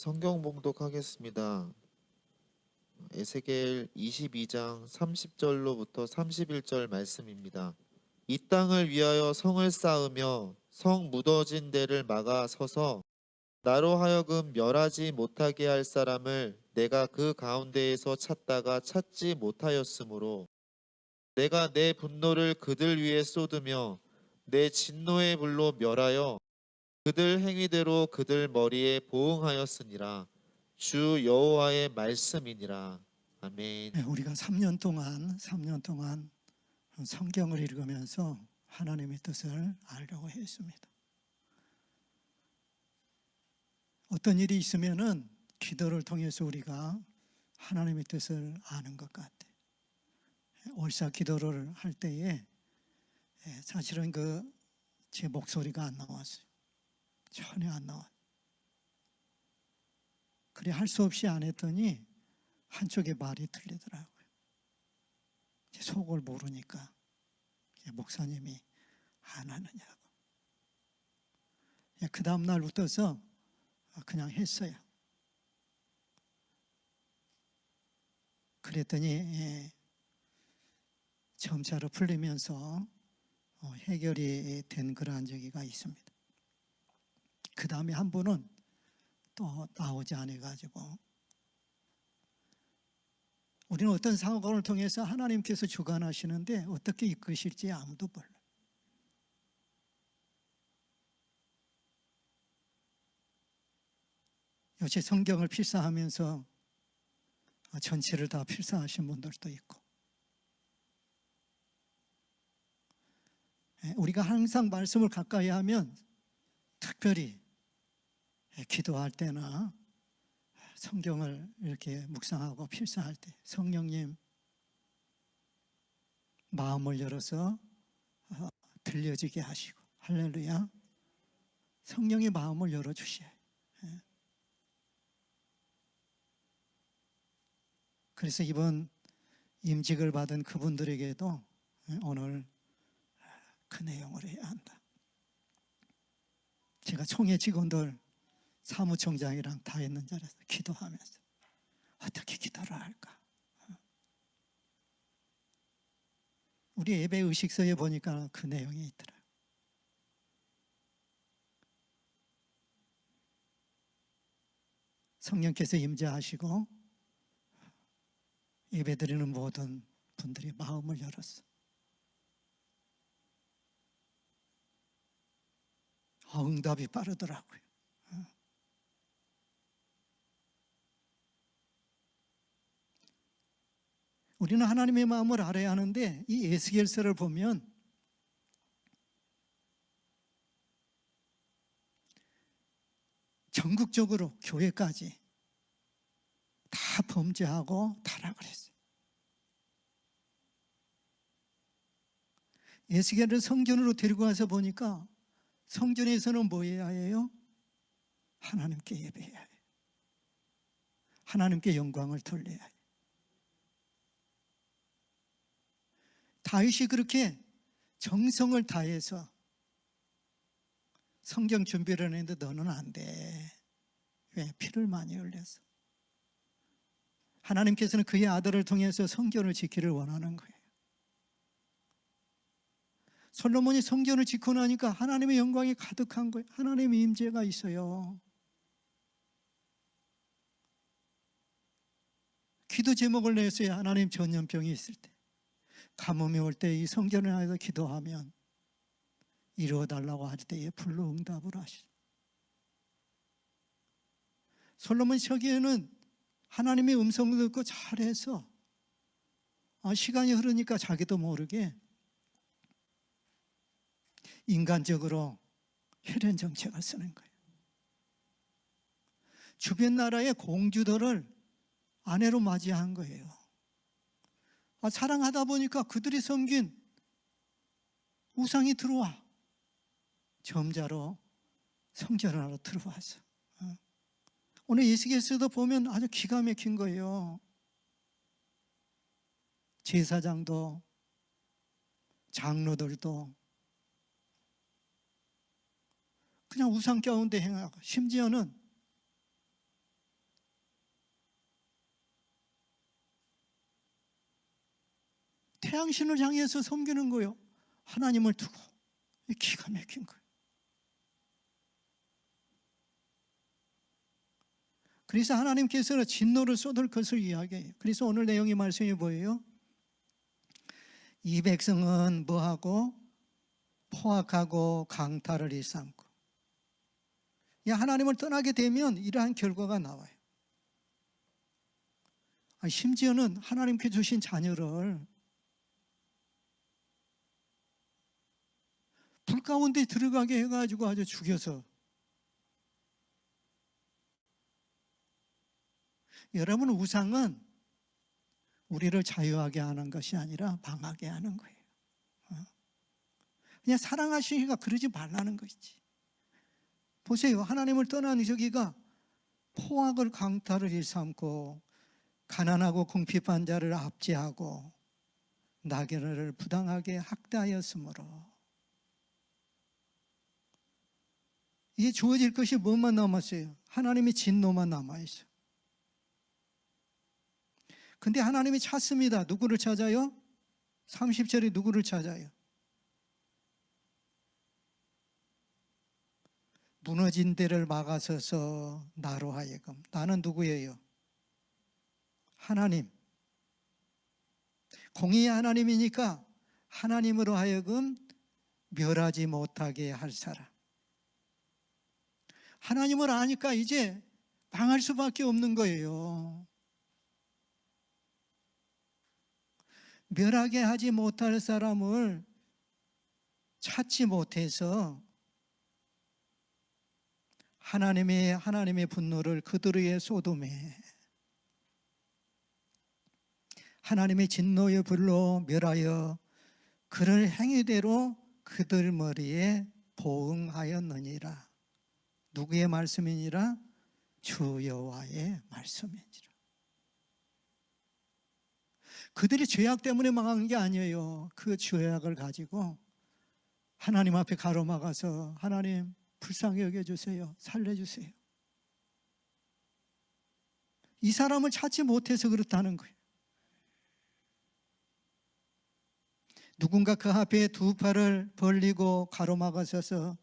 성경 봉독하겠습니다. 에스겔 22장 30절로부터 31절 말씀입니다. 이 땅을 위하여 성을 쌓으며 성 무너진 데를 막아 서서 나로 하여금 멸하지 못하게 할 사람을 내가 그 가운데에서 찾다가 찾지 못하였으므로 내가 내 분노를 그들 위에 쏟으며 내 진노의 불로 멸하여 그들 행위대로 그들 머리에 보응하였으니라. 주 여호와의 말씀이니라. 아멘. 우리가 3년 동안 성경을 읽으면서 하나님의 뜻을 알려고 했습니다. 어떤 일이 있으면은 기도를 통해서 우리가 하나님의 뜻을 아는 것 같아요. 월사 기도를 할 때에 사실은 제 목소리가 안 나왔어요. 전혀 안 나왔어요. 그래 할 수 없이 안 했더니 한쪽의 말이 들리더라고요. 제 속을 모르니까 목사님이 안 하느냐고. 그 다음 날부터서 그냥 했어요. 그랬더니 점차로 풀리면서 해결이 된 그러한 적이가 있습니다. 그 다음에 한 분은 또 나오지 않아가지고, 우리는 어떤 사건을 통해서 하나님께서 주관하시는데 어떻게 이끄실지 아무도 몰라요. 요새 성경을 필사하면서 전체를 다 필사하신 분들도 있고, 우리가 항상 말씀을 가까이 하면 특별히 기도할 때나 성경을 이렇게 묵상하고 필사할 때 성령님 마음을 열어서 들려지게 하시고, 할렐루야, 성령의 마음을 열어주셔요. 그래서 이번 임직을 받은 그분들에게도 오늘 그 내용을 해야 한다. 제가 총회 직원들 사무총장이랑 다 있는 자리에서 기도하면서 어떻게 기도를 할까? 우리 예배 의식서에 보니까 그 내용이 있더라고요. 성령께서 임재하시고 예배드리는 모든 분들이 마음을 열었어. 응답이 빠르더라고요. 우리는 하나님의 마음을 알아야 하는데, 이 에스겔서를 보면 전국적으로 교회까지 다 범죄하고 타락을 했어요. 에스겔을 성전으로 데리고 와서 보니까 성전에서는 뭐 해야 해요? 하나님께 예배해야 해요. 하나님께 영광을 돌려야 해요. 다윗이 그렇게 정성을 다해서 성경 준비를 했는데 너는 안 돼. 왜? 피를 많이 흘려서. 하나님께서는 그의 아들을 통해서 성전을 지키를 원하는 거예요. 솔로몬이 성전을 짓고 나니까 하나님의 영광이 가득한 거예요. 하나님의 임재가 있어요. 기도 제목을 냈어요. 하나님, 전염병이 있을 때, 가뭄이 올 때 이 성전을 안에서 기도하면 이루어달라고 할 때에 불로 응답을 하시죠. 솔로몬 서기에는 하나님의 음성을 듣고 잘해서 시간이 흐르니까 자기도 모르게 인간적으로 혈연 정책을 쓰는 거예요. 주변 나라의 공주들을 아내로 맞이한 거예요. 사랑하다 보니까 그들이 섬긴 우상이 들어와. 점자로 성전을 하러 들어와서. 오늘 예수께서도 보면 아주 기가 막힌 거예요. 제사장도 장로들도 그냥 우상 가운데 행하고, 심지어는 태양신을 향해서 섬기는 거예요. 하나님을 두고. 기가 막힌 거예요. 그래서 하나님께서는 진노를 쏟을 것을 이야기해요. 그래서 오늘 내용의 말씀이 뭐예요? 이 백성은 뭐하고? 포악하고 강탈을 일삼고. 하나님을 떠나게 되면 이러한 결과가 나와요. 심지어는 하나님께 주신 자녀를 불 가운데 들어가게 해가지고 아주 죽여서. 여러분, 우상은 우리를 자유하게 하는 것이 아니라 방하게 하는 거예요. 그냥 사랑하시니까 그러지 말라는 것이지. 보세요. 하나님을 떠난 저기가 포악을 강탈을 일삼고 가난하고 궁핍한 자를 압제하고 나그네를 부당하게 학대하였으므로 이제 주어질 것이 뭐만 남았어요? 하나님의 진노만 남아있어요. 근데 하나님이 찾습니다. 누구를 찾아요? 30절에 누구를 찾아요? 무너진 데를 막아서서 나로 하여금. 나는 누구예요? 하나님. 공의의 하나님이니까 하나님으로 하여금 멸하지 못하게 할 사람. 하나님을 아니까 이제 망할 수밖에 없는 거예요. 멸하게 하지 못할 사람을 찾지 못해서 하나님의 분노를 그들의 소돔에 하나님의 진노의 불로 멸하여 그를 행위대로 그들 머리에 보응하였느니라. 누구의 말씀이니라? 주 여호와의 말씀이니라. 그들이 죄악 때문에 망한 게 아니에요. 그 죄악을 가지고 하나님 앞에 가로막아서 하나님 불쌍히 여겨주세요. 살려주세요. 이 사람을 찾지 못해서 그렇다는 거예요. 누군가 그 앞에 두 팔을 벌리고 가로막아서서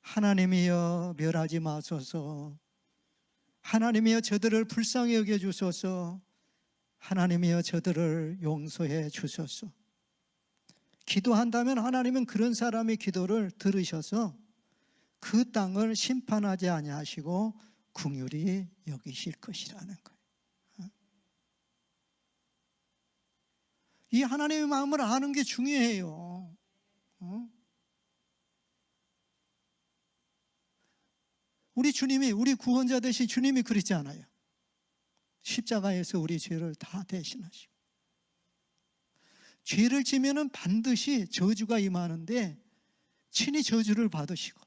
하나님이여 멸하지 마소서, 하나님이여 저들을 불쌍히 여겨주소서, 하나님이여 저들을 용서해 주소서. 기도한다면 하나님은 그런 사람의 기도를 들으셔서 그 땅을 심판하지 아니하시고 긍휼히 여기실 것이라는 거예요. 이 하나님의 마음을 아는 게 중요해요. 우리 주님이, 우리 구원자 되신 주님이 그러지 않아요? 십자가에서 우리 죄를 다 대신하시고, 죄를 지면은 반드시 저주가 임하는데 친히 저주를 받으시고,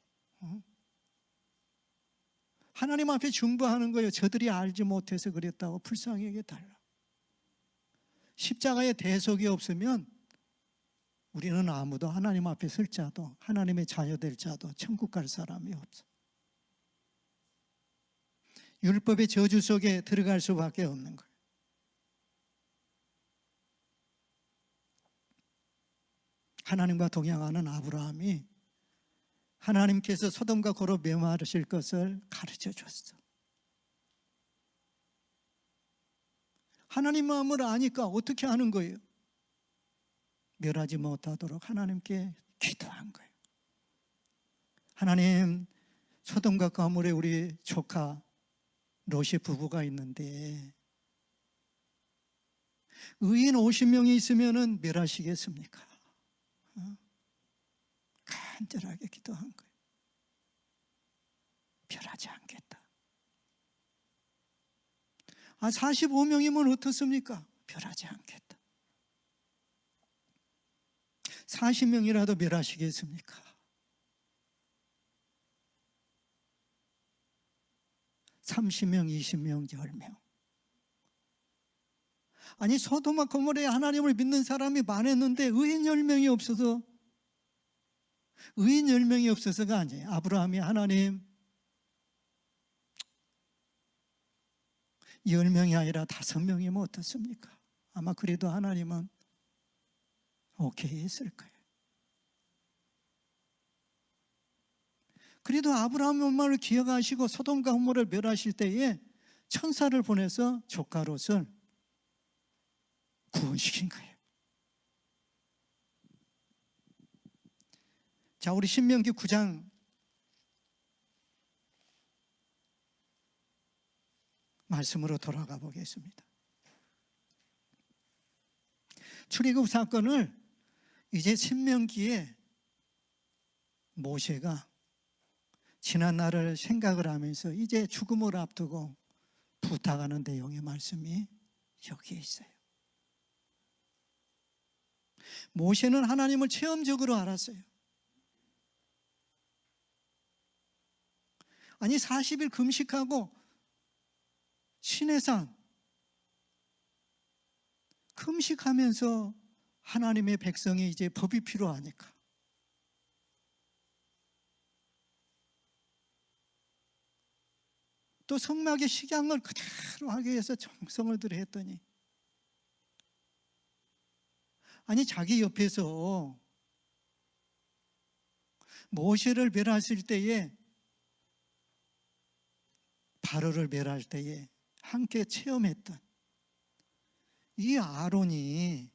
하나님 앞에 중보하는 거예요. 저들이 알지 못해서 그랬다고 불쌍히 여겨달라. 십자가에 대속이 없으면 우리는 아무도 하나님 앞에 설 자도 하나님의 자녀 될 자도 천국 갈 사람이 없어. 율법의 저주 속에 들어갈 수밖에 없는 거예요. 하나님과 동행하는 아브라함이 하나님께서 소돔과 고로 멸하실 것을 가르쳐 줬어. 하나님 마음을 아니까 어떻게 하는 거예요? 멸하지 못하도록 하나님께 기도한 거예요. 하나님, 소돔과 고모라에 우리 조카 롯이 부부가 있는데 의인 50명이 있으면 멸하시겠습니까? 간절하게 기도한 거예요. 멸하지 않겠다. 45명이면 어떻습니까? 멸하지 않겠다. 40명이라도 멸하시겠습니까? (30명) (20명) (10명) 아니, 소돔과 고모라에 하나님을 믿는 사람이 많았는데 의인 10명이 없어서, 의인 10명이 없어서가 아니에요. 아브라함이 하나님 10명이 아니라 5명이면 어떻습니까? 아마 그래도 하나님은 오케이 했을 거예요. 그래도 아브라함의 엄마를 기억하시고 소돔과 고모라를 멸하실 때에 천사를 보내서 조카 롯을 구원시킨 거예요. 자, 우리 신명기 9장 말씀으로 돌아가 보겠습니다. 출애굽 사건을 이제 신명기에 모세가 지난 날을 생각을 하면서 이제 죽음을 앞두고 부탁하는 내용의 말씀이 여기에 있어요. 모세는 하나님을 체험적으로 알았어요. 아니 40일 금식하고 시내산 금식하면서 하나님의 백성이 이제 법이 필요하니까 또 성막의 식양을 그대로 하기 위해서 정성을 들여 했더니 아니 자기 옆에서 모세를 멸하실 때에 바로를 멸할 때에 함께 체험했던 이 아론이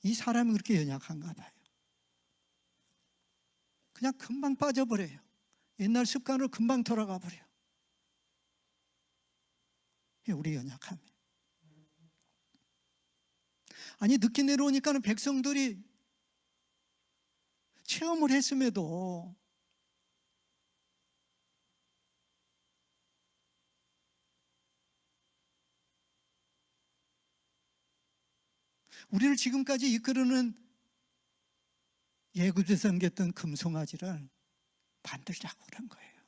이 사람이 그렇게 연약한가 봐요. 그냥 금방 빠져버려요. 옛날 습관으로 금방 돌아가 버려요. 우리 연약함이. 아니 늦게 내려오니까는 백성들이 체험을 했음에도 우리를 지금까지 이끄는 예굽에서 섬겼던 금송아지를 만들자고 그런 거예요.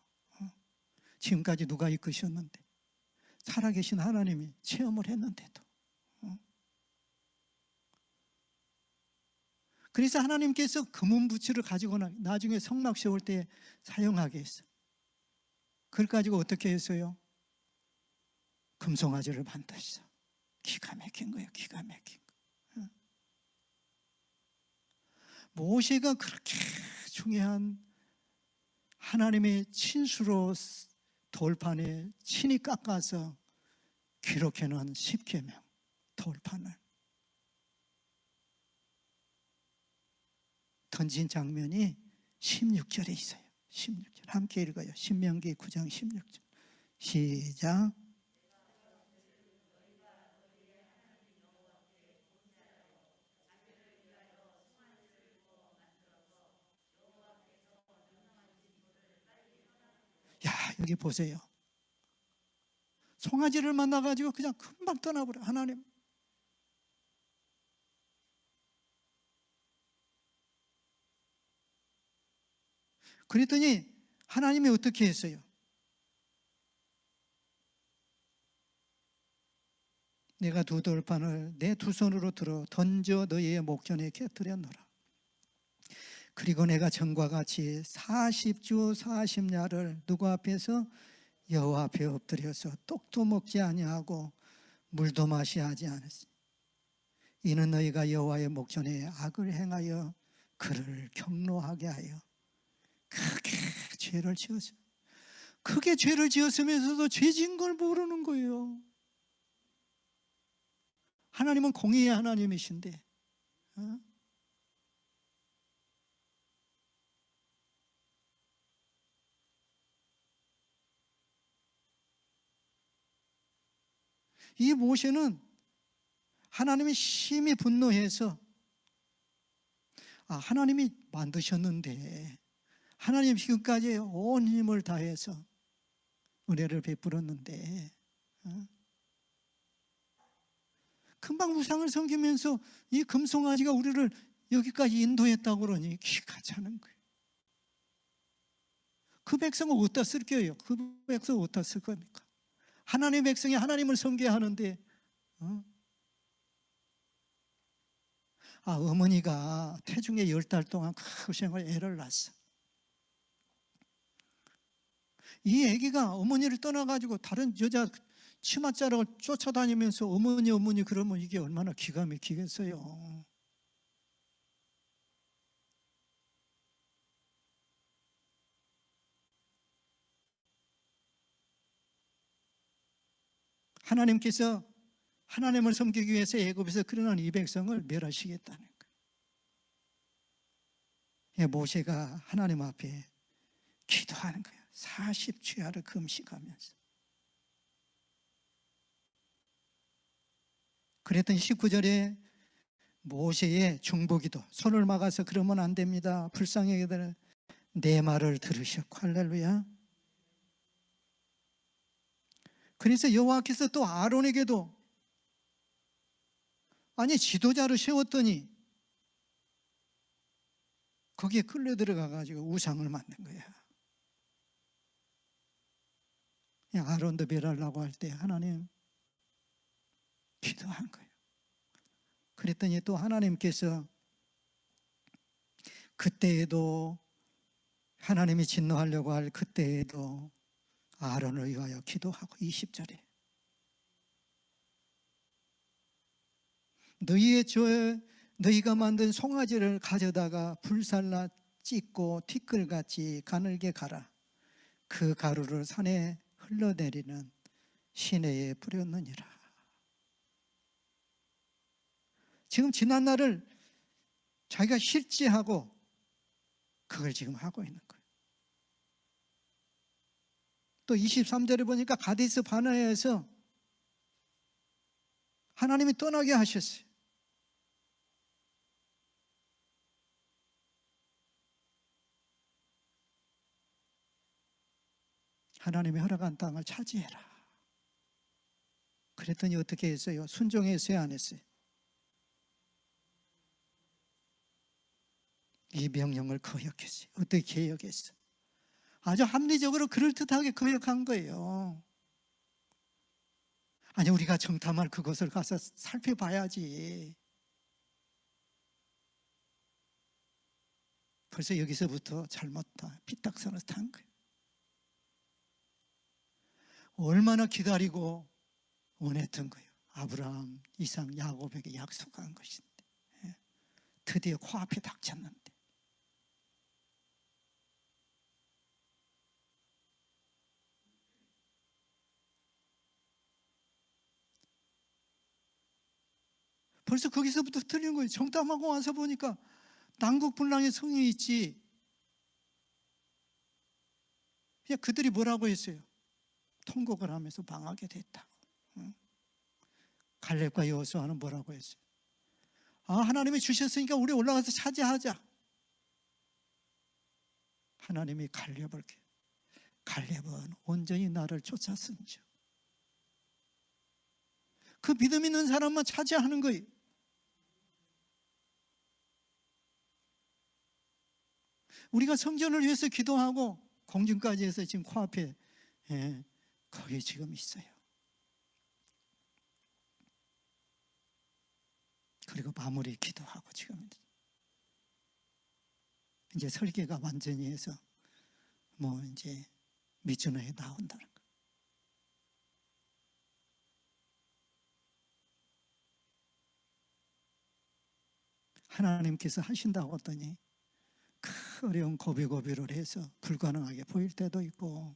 지금까지 누가 이끄셨는데 살아계신 하나님이 체험을 했는데도. 그래서 하나님께서 금은 부치를 가지고 나중에 성막 세울 때 사용하게 했어요. 그걸 가지고 어떻게 했어요? 금송아지를 만들었어. 기가 막힌 거예요. 기가 막힌 거. 모세가 그렇게 중요한 하나님의 친수로 돌판에 친히 깎아서 기록해 놓은 10계명 돌판을 던진 장면이 16절에 있어요. 16절 함께 읽어요. 신명기 9장 16절 시작. 야, 여기 보세요. 송아지를 만나가지고 그냥 금방 떠나버려. 하나님. 그랬더니 하나님이 어떻게 했어요? 내가 두 돌판을 내 두 손으로 들어 던져 너희의 목전에 곁들여 놓으라. 그리고 내가 전과 같이 40주 40야를 누구 앞에서? 여호와 앞에 엎드려서 떡도 먹지 아니하고 물도 마시하지 않았으니 이는 너희가 여호와의 목전에 악을 행하여 그를 경노하게 하여 크게 죄를 지었어요. 크게 죄를 지었으면서도 죄진 걸 모르는 거예요. 하나님은 공의의 하나님이신데 이 모세는 하나님이 심히 분노해서 하나님이 만드셨는데 하나님 지금까지 온 힘을 다해서 은혜를 베풀었는데 금방 우상을 섬기면서 이 금송아지가 우리를 여기까지 인도했다고 그러니 기가 차는 거예요. 그 백성을 어디다 쓸 거예요? 그 백성을 어디다 쓸 겁니까? 하나님의 백성이 하나님을 섬겨야 하는데 어머니가 태중에 10달 동안 고생을 애를 낳았어. 이 아기가 어머니를 떠나가지고 다른 여자 치맛자락을 쫓아다니면서 어머니 그러면 이게 얼마나 기가 막히겠어요. 하나님께서 하나님을 섬기기 위해서 애굽에서 끌어낸 이 백성을 멸하시겠다는 거예요. 예, 모세가 하나님 앞에 기도하는 거예요. 40주야를 금식하면서. 그랬더니 19절에 모세의 중보기도, 손을 막아서 그러면 안 됩니다. 불쌍히 여기들 내 말을 들으셨고, 할렐루야. 그래서 여호와께서 또 아론에게도 아니 지도자를 세웠더니 거기에 끌려 들어가 가지고 우상을 만든 거야. 아론도 멸하려고 할 때 하나님 기도한 거예요. 그랬더니 또 하나님께서 그때에도 하나님이 진노하려고 할 그때에도 아론을 위하여 기도하고 20절에 너희가 만든 송아지를 가져다가 불살라 찢고 티끌같이 가늘게 갈아 그 가루를 산에 흘러내리는 시내에 뿌렸느니라. 지금 지난 날을 자기가 실제하고 그걸 지금 하고 있는 거예요. 또 23절에 보니까 가데스 바네아에서 하나님이 떠나게 하셨어요. 하나님이 허락한 땅을 차지해라. 그랬더니 어떻게 했어요? 순종했어요, 안 했어요? 이 명령을 거역했어요. 어떻게 거역했어요? 아주 합리적으로 그럴듯하게 거역한 거예요. 아니 우리가 정탐할 그곳을 가서 살펴봐야지. 벌써 여기서부터 잘못다 삐딱선을 탄 거예요. 얼마나 기다리고 원했던 거예요. 아브라함, 이삭, 야곱에게 약속한 것인데 드디어 코앞에 닥쳤는데 벌써 거기서부터 틀린 거예요. 정탐하고 와서 보니까 난국불락의 성이 있지. 그냥 그들이 뭐라고 했어요? 통곡을 하면서 망하게 됐다고. 갈렙과 여호수아는 뭐라고 했어요? 아, 하나님이 주셨으니까 우리 올라가서 차지하자. 하나님이 갈렙은 온전히 나를 쫓았은즉 그 믿음 있는 사람만 차지하는 거예요. 우리가 성전을 위해서 기도하고 공중까지 해서 지금 코앞에 거기 지금 있어요. 그리고 마무리 기도하고 지금 이제 설계가 완전히 해서 뭐 이제 미주노에 나온다는 거. 하나님께서 하신다고 했더니 그 어려운 고비고비를 해서 불가능하게 보일 때도 있고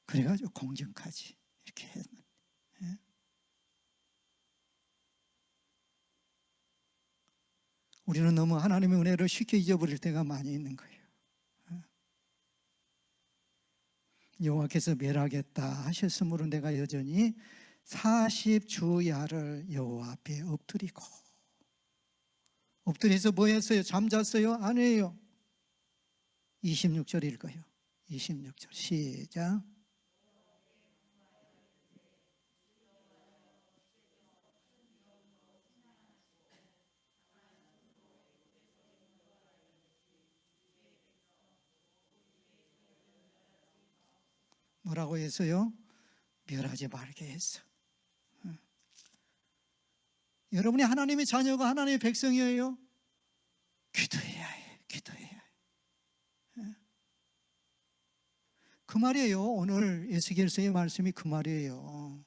그래가지고 공정까지 이렇게 했는데 우리는 너무 하나님의 은혜를 쉽게 잊어버릴 때가 많이 있는 거예요. 여호와께서 멸하겠다 하셨으므로 내가 여전히 40주야를 여호와 앞에 엎드려서 뭐 했어요? 잠잤어요? 아니에요. 26절 읽어요. 26절 시작. 뭐라고 했어요? 멸하지 말게 했어. 여러분이 하나님의 자녀가 하나님의 백성이에요. 기도해야 해. 그 말이에요. 오늘 에스겔서의 말씀이 그 말이에요.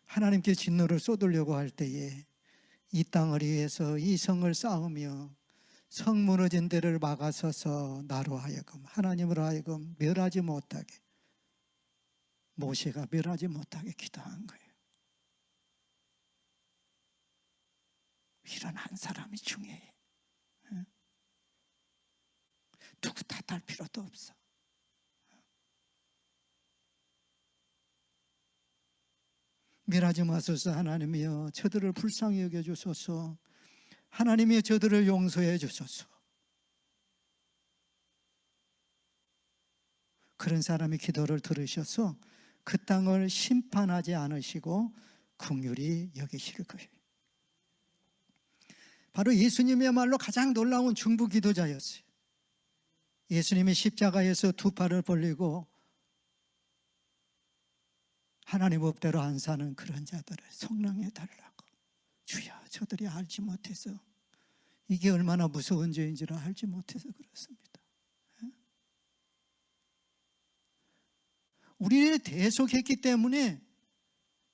하나님께 진노를 쏟으려고 할 때에 이 땅을 위해서 이 성을 쌓으며 성 무너진 데를 막아서서 나로 하여금 하나님으로 하여금 멸하지 못하게 모세가 멸하지 못하게 기도한 거예요. 이런 한 사람이 중요해. 누구 탓할 필요도 없어. 멸하지 마소서. 하나님이여 저들을 불쌍히 여겨주소서. 하나님이여 저들을 용서해 주소서. 그런 사람의 기도를 들으셔서 그 땅을 심판하지 않으시고 긍휼히 여기실 거예요. 바로 예수님이야말로 가장 놀라운 중보 기도자였어요. 예수님이 십자가에서 두 팔을 벌리고 하나님 법대로 안 사는 그런 자들을 성령해 달라고. 주여 저들이 알지 못해서, 이게 얼마나 무서운 죄인지를 알지 못해서 그렇습니다. 우리를 대속했기 때문에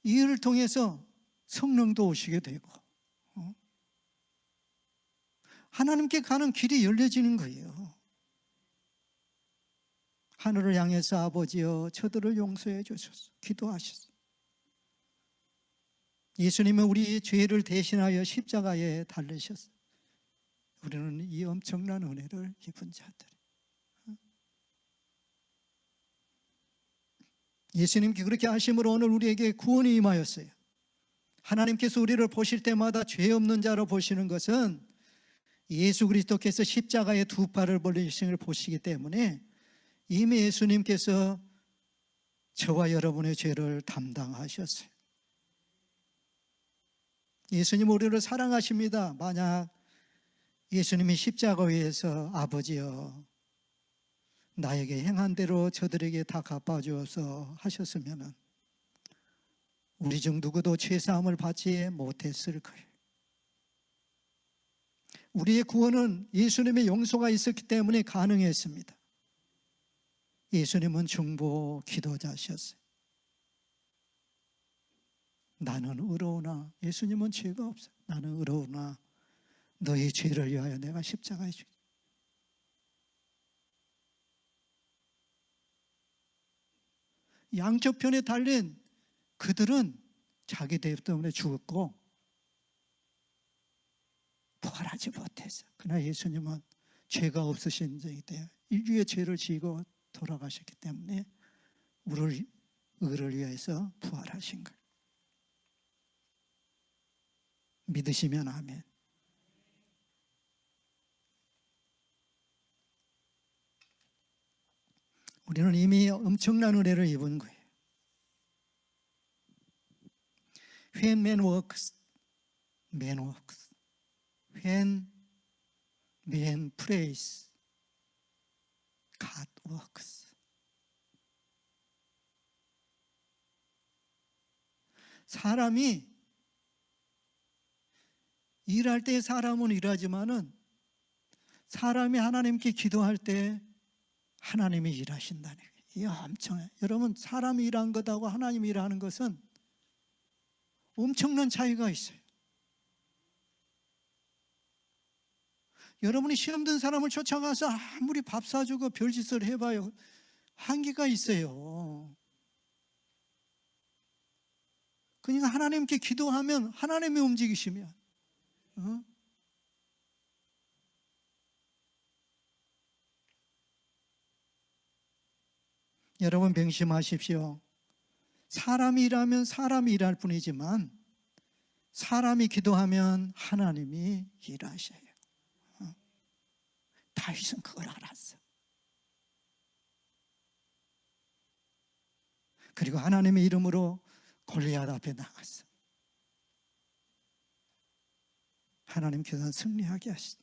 이 일을 통해서 성령도 오시게 되고 하나님께 가는 길이 열려지는 거예요. 하늘을 향해서 아버지여 저들을 용서해 주소서 기도하셨어요. 예수님은 우리 죄를 대신하여 십자가에 달리셨어요. 우리는 이 엄청난 은혜를 입은 자들. 예수님께 그렇게 하심으로 오늘 우리에게 구원이 임하였어요. 하나님께서 우리를 보실 때마다 죄 없는 자로 보시는 것은 예수 그리스도께서 십자가에 두 팔을 벌리신 걸 보시기 때문에 이미 예수님께서 저와 여러분의 죄를 담당하셨어요. 예수님 우리를 사랑하십니다. 만약 예수님이 십자가 위에서 아버지여 나에게 행한 대로 저들에게 다 갚아주어서 하셨으면 우리 중 누구도 죄사함을 받지 못했을 거예요. 우리의 구원은 예수님의 용서가 있었기 때문에 가능했습니다. 예수님은 중보 기도자셨어요. 나는 의로우나, 예수님은 죄가 없어요. 나는 의로우나 너희 죄를 위하여 내가 십자가에 죽. 양쪽 편에 달린 그들은 자기 죄 때문에 죽었고 부활하지 못해서. 그러나 예수님은 죄가 없으신 자이기 때문에 인류의 죄를 지고 돌아가셨기 때문에 우리를 의를 위해서 부활하신 것. 믿으시면 아멘. 우리는 이미 엄청난 은혜를 입은 거예요. When man works, man works. When man prays, God works. 사람이 일할 때 사람은 일하지만은 사람이 하나님께 기도할 때 하나님이 일하신다는 거예요. 이게 엄청나요. 여러분, 사람이 일한 것하고 하나님이 일하는 것은 엄청난 차이가 있어요. 여러분이 시험 든 사람을 쫓아가서 아무리 밥 사주고 별짓을 해봐요. 한계가 있어요. 그러니까 하나님께 기도하면 하나님이 움직이시면 여러분 명심하십시오. 사람이 일하면 사람이 일할 뿐이지만 사람이 기도하면 하나님이 일하셔요. 다윗은 그걸 알았어. 그리고 하나님의 이름으로 골리앗 앞에 나갔어. 하나님께서는 승리하게 하시죠.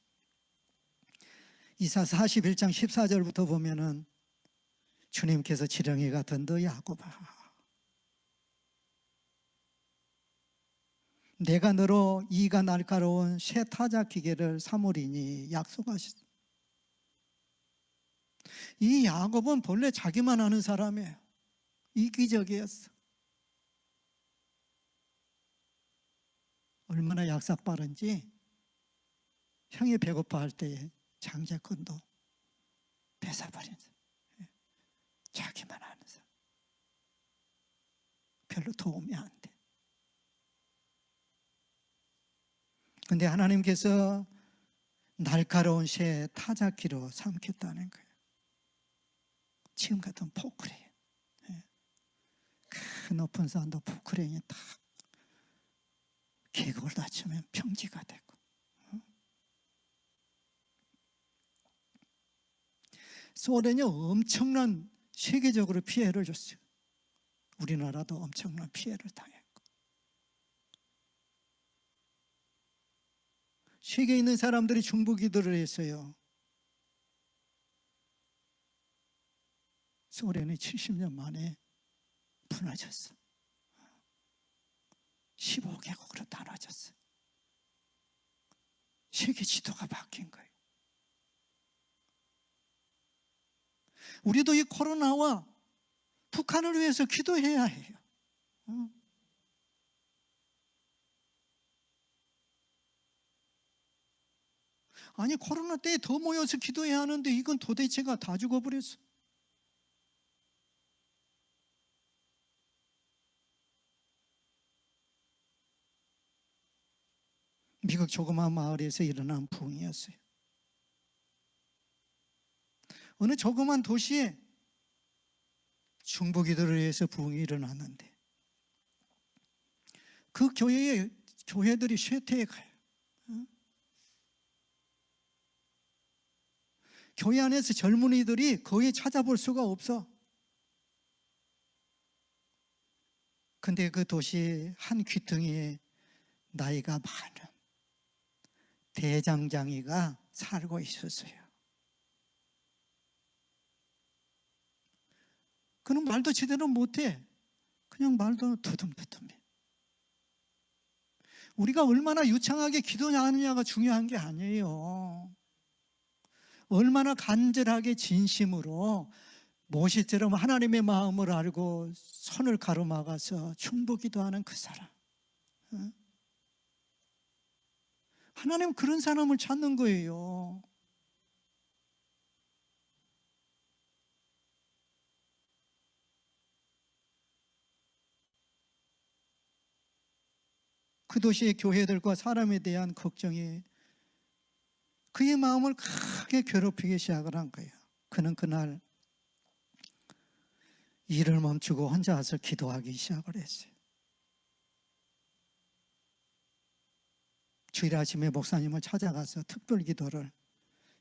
이사 41장 14절부터 보면은 주님께서 지렁이 같은 너 야곱아, 내가 너로 이가 날카로운 새 타자 기계를 삼으리니 약속하셨어. 이 야곱은 본래 자기만 아는 사람이에요. 이기적이었어. 얼마나 약삭 빠른지 형이 배고파할 때에 장자권도 뺏어버린 사람. 자기만 아는 사람. 별로 도움이 안 돼. 근데 하나님께서 날카로운 새 타작기로 삼겠다는 거예요. 지금 같은 포크레인, 그 높은 산도 포크레인이 딱 계곡을 다치면 평지가 되고, 소련이 엄청난 세계적으로 피해를 줬어요. 우리나라도 엄청난 피해를 당했고, 세계에 있는 사람들이 중보기도를 했어요. 소련이 70년 만에 무너졌어. 15개국으로 나눠졌어. 세계 지도가 바뀐 거예요. 우리도 이 코로나와 북한을 위해서 기도해야 해요. 아니, 코로나 때에 더 모여서 기도해야 하는데 이건 도대체가 다 죽어버렸어. 미국 조그마한 마을에서 일어난 부흥이었어요. 어느 조그만 도시에 중보기도를 위해서 부흥이 일어났는데 그 교회들이 쇠퇴해 가요. 교회 안에서 젊은이들이 거의 찾아볼 수가 없어. 근데 그 도시 한 귀퉁이에 나이가 많은 대장장이가 살고 있었어요. 그는 말도 제대로 못해. 그냥 말도 더듬더듬해. 우리가 얼마나 유창하게 기도하느냐가 중요한 게 아니에요. 얼마나 간절하게 진심으로 모세처럼 하나님의 마음을 알고 손을 가로막아서 충보기도하는 그 사람. 하나님은 그런 사람을 찾는 거예요. 그 도시의 교회들과 사람에 대한 걱정이 그의 마음을 크게 괴롭히기 시작을 한 거예요. 그는 그날 일을 멈추고 혼자 와서 기도하기 시작을 했어요. 주일 아침에 목사님을 찾아가서 특별 기도를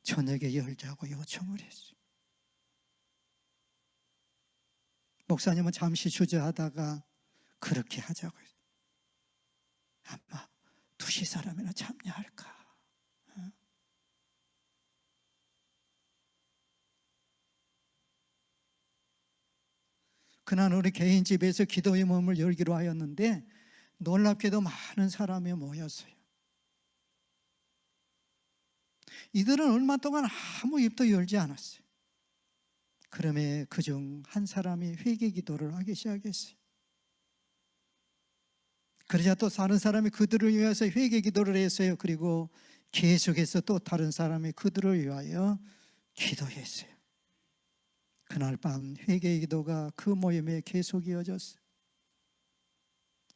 저녁에 열자고 요청을 했어요. 목사님은 잠시 주저하다가 그렇게 하자고 했어요. 아마 2시 사람이나 참여할까? 그날 우리 개인 집에서 기도의 몸을 열기로 하였는데 놀랍게도 많은 사람이 모였어요. 이들은 얼마 동안 아무 입도 열지 않았어요. 그러면 그중 한 사람이 회개 기도를 하기 시작했어요. 그러자 또 다른 사람이 그들을 위해서 회개 기도를 했어요. 그리고 계속해서 또 다른 사람이 그들을 위하여 기도했어요. 그날 밤 회개 기도가 그 모임에 계속 이어졌어요.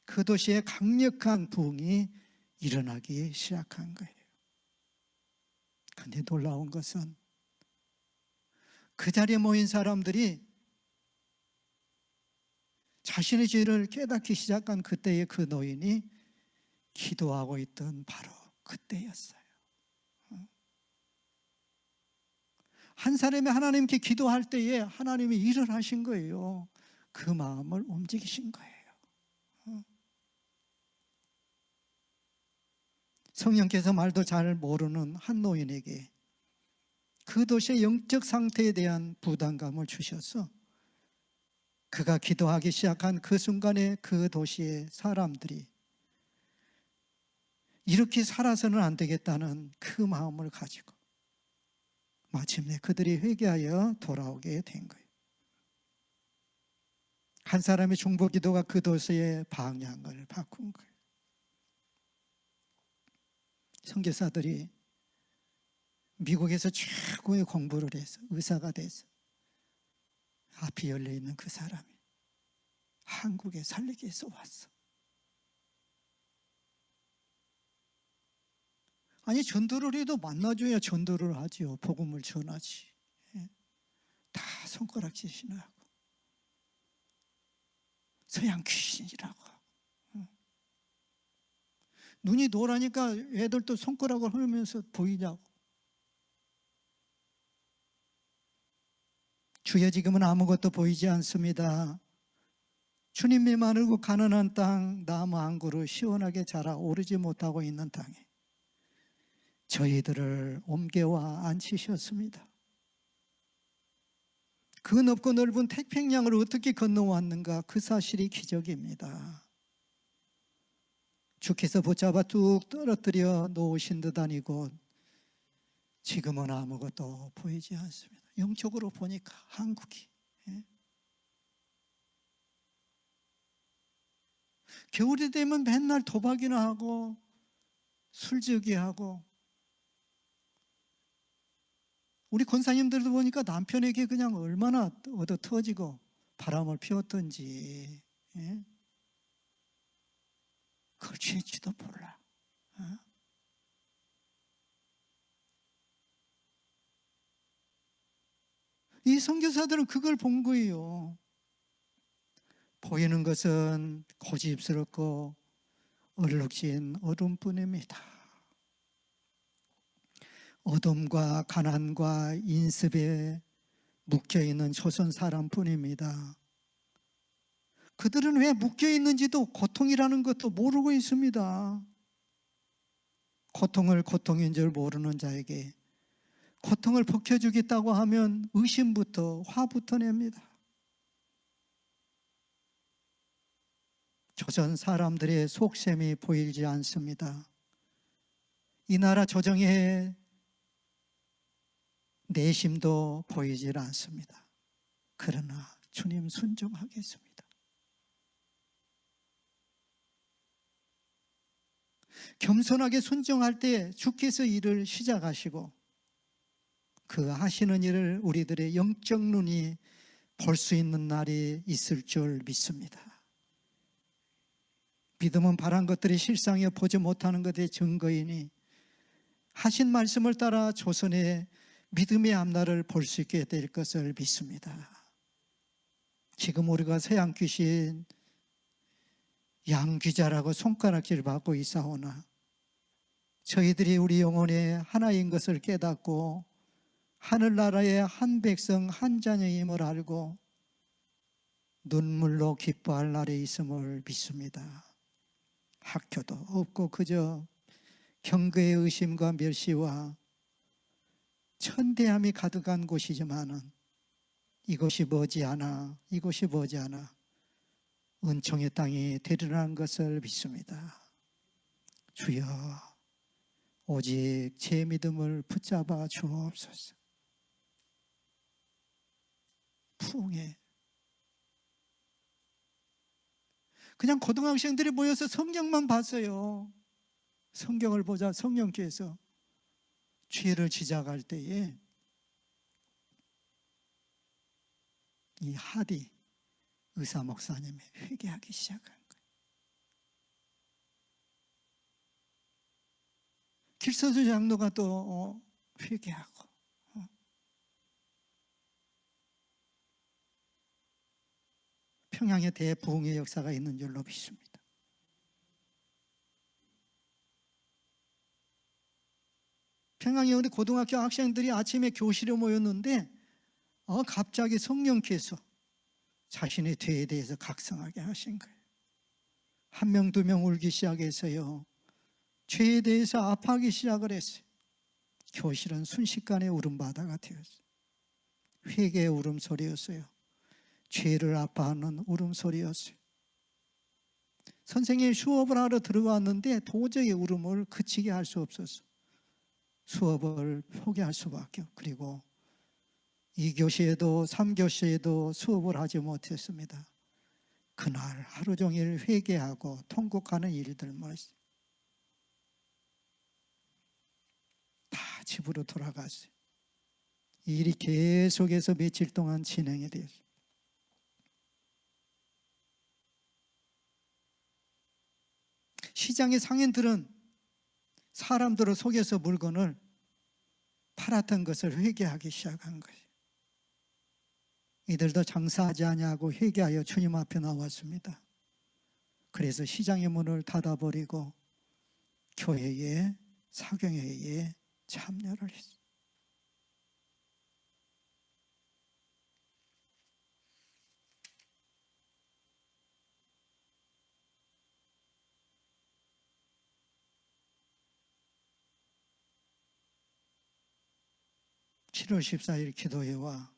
그 도시에 강력한 부흥이 일어나기 시작한 거예요. 그런데 놀라운 것은 그 자리에 모인 사람들이 자신의 죄를 깨닫기 시작한 그때의 그 노인이 기도하고 있던 바로 그때였어요. 한 사람이 하나님께 기도할 때에 하나님이 일을 하신 거예요. 그 마음을 움직이신 거예요. 성령께서 말도 잘 모르는 한 노인에게 그 도시의 영적 상태에 대한 부담감을 주셔서 그가 기도하기 시작한 그 순간에 그 도시의 사람들이 이렇게 살아서는 안 되겠다는 그 마음을 가지고 마침내 그들이 회개하여 돌아오게 된 거예요. 한 사람의 중보 기도가 그 도시의 방향을 바꾼 거예요. 선교사들이 미국에서 최고의 공부를 해서 의사가 돼서 앞이 열려있는 그 사람이 한국에 살리기 위해서 왔어. 아니, 전도를 해도 만나줘야 전도를 하지요. 복음을 전하지. 예? 다 손가락질 하고 서양 귀신이라고. 눈이 노라니까 애들도 손가락을 흐르면서 보이냐고. 주여, 지금은 아무것도 보이지 않습니다. 주님이 마르고 가난한 땅, 나무 한 그루 시원하게 자라 오르지 못하고 있는 땅에 저희들을 옮겨와 앉히셨습니다. 그 넓고 넓은 태평양을 어떻게 건너왔는가, 그 사실이 기적입니다. 주께서 붙잡아 뚝 떨어뜨려 놓으신 듯 아니고 지금은 아무것도 보이지 않습니다. 영적으로 보니까 한국이, 예? 겨울이 되면 맨날 도박이나 하고 술지기 하고, 우리 권사님들도 보니까 남편에게 그냥 얼마나 얻어 터지고 바람을 피웠던지, 예? 그걸 취할지도 몰라. 어? 이 선교사들은 그걸 본 거예요. 보이는 것은 고집스럽고 얼룩진 어둠뿐입니다. 어둠과 가난과 인습에 묶여있는 조선 사람뿐입니다. 그들은 왜 묶여있는지도, 고통이라는 것도 모르고 있습니다. 고통을 고통인 줄 모르는 자에게 고통을 벗겨주겠다고 하면 의심부터, 화부터 냅니다. 조선 사람들의 속셈이 보이지 않습니다. 이 나라 조정의 내심도 보이질 않습니다. 그러나 주님 순종하겠습니다. 겸손하게 순종할 때 주께서 일을 시작하시고 그 하시는 일을 우리들의 영적 눈이 볼 수 있는 날이 있을 줄 믿습니다. 믿음은 바란 것들이 실상에 보지 못하는 것의 증거이니 하신 말씀을 따라 조선의 믿음의 앞날을 볼 수 있게 될 것을 믿습니다. 지금 우리가 서양 귀신 양귀자라고 손가락질 받고 있사오나 저희들이 우리 영혼의 하나인 것을 깨닫고 하늘나라의 한 백성 한 자녀임을 알고 눈물로 기뻐할 날이 있음을 믿습니다. 학교도 없고 그저 경계의 의심과 멸시와 천대함이 가득한 곳이지만은 이것이 머지않아 은총의 땅이 되리라는 것을 믿습니다. 주여, 오직 제 믿음을 붙잡아 주옵소서. 부흥해. 그냥 고등학생들이 모여서 성경만 봤어요. 성경을 보자. 성령께서 죄를 지적할 때에 이 하디 의사 목사님이 회개하기 시작한 거예요. 길서주 장로가 또 회개하고, 평양에 대부흥의 역사가 있는 줄로 믿습니다. 평양에 우리 고등학교 학생들이 아침에 교실에 모였는데 갑자기 성령께서 자신의 죄에 대해서 각성하게 하신 거예요. 한 명, 두 명 울기 시작해서요, 죄에 대해서 아파하기 시작을 했어요. 교실은 순식간에 울음바다가 되었어요. 회개의 울음소리였어요. 죄를 아파하는 울음소리였어요. 선생님이 수업을 하러 들어왔는데 도저히 울음을 그치게 할 수 없어서 수업을 포기할 수밖에 없고, 그리고 2교시에도 3교시에도 수업을 하지 못했습니다. 그날 하루 종일 회개하고 통곡하는 일들만 다 집으로 돌아갔어요. 이 일이 계속해서 며칠 동안 진행이 되었어요. 시장의 상인들은 사람들을 속여서 물건을 팔았던 것을 회개하기 시작한 거예요. 이들도 장사하지 아니하고 회개하여 주님 앞에 나왔습니다. 그래서 시장의 문을 닫아버리고 교회에, 사경회에 참여를 했어요. (7월 14일) 기도회와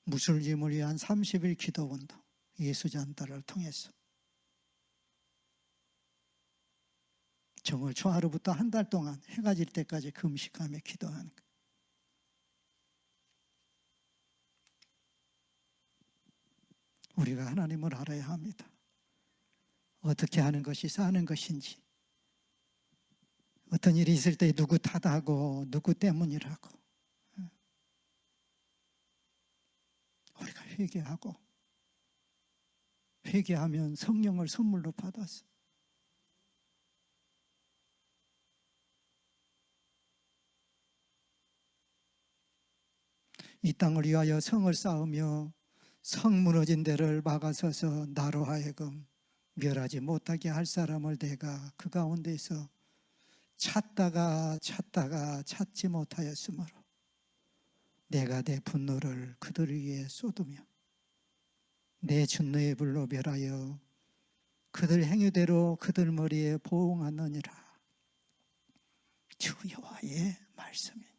무슬림을 위한 30일 기도운동, 예수전도를 통해서 정월 초하루부터 한 달 동안 해가 질 때까지 금식하며 기도하는 거예요. 우리가 하나님을 알아야 합니다. 어떻게 하는 것이 사는 것인지, 어떤 일이 있을 때 누구 탓하고 누구 때문이라고, 우리가 회개하고, 회개하면 성령을 선물로 받았어. 이 땅을 위하여 성을 쌓으며 성 무너진 데를 막아서서 나로 하여금 멸하지 못하게 할 사람을 내가 그 가운데서 찾다가 찾지 못하였으므로 내가 내 분노를 그들 위에 쏟으며 내 진노의 불로 멸하여 그들 행위대로 그들 머리에 보응하느니라. 주 여호와의 말씀입니다.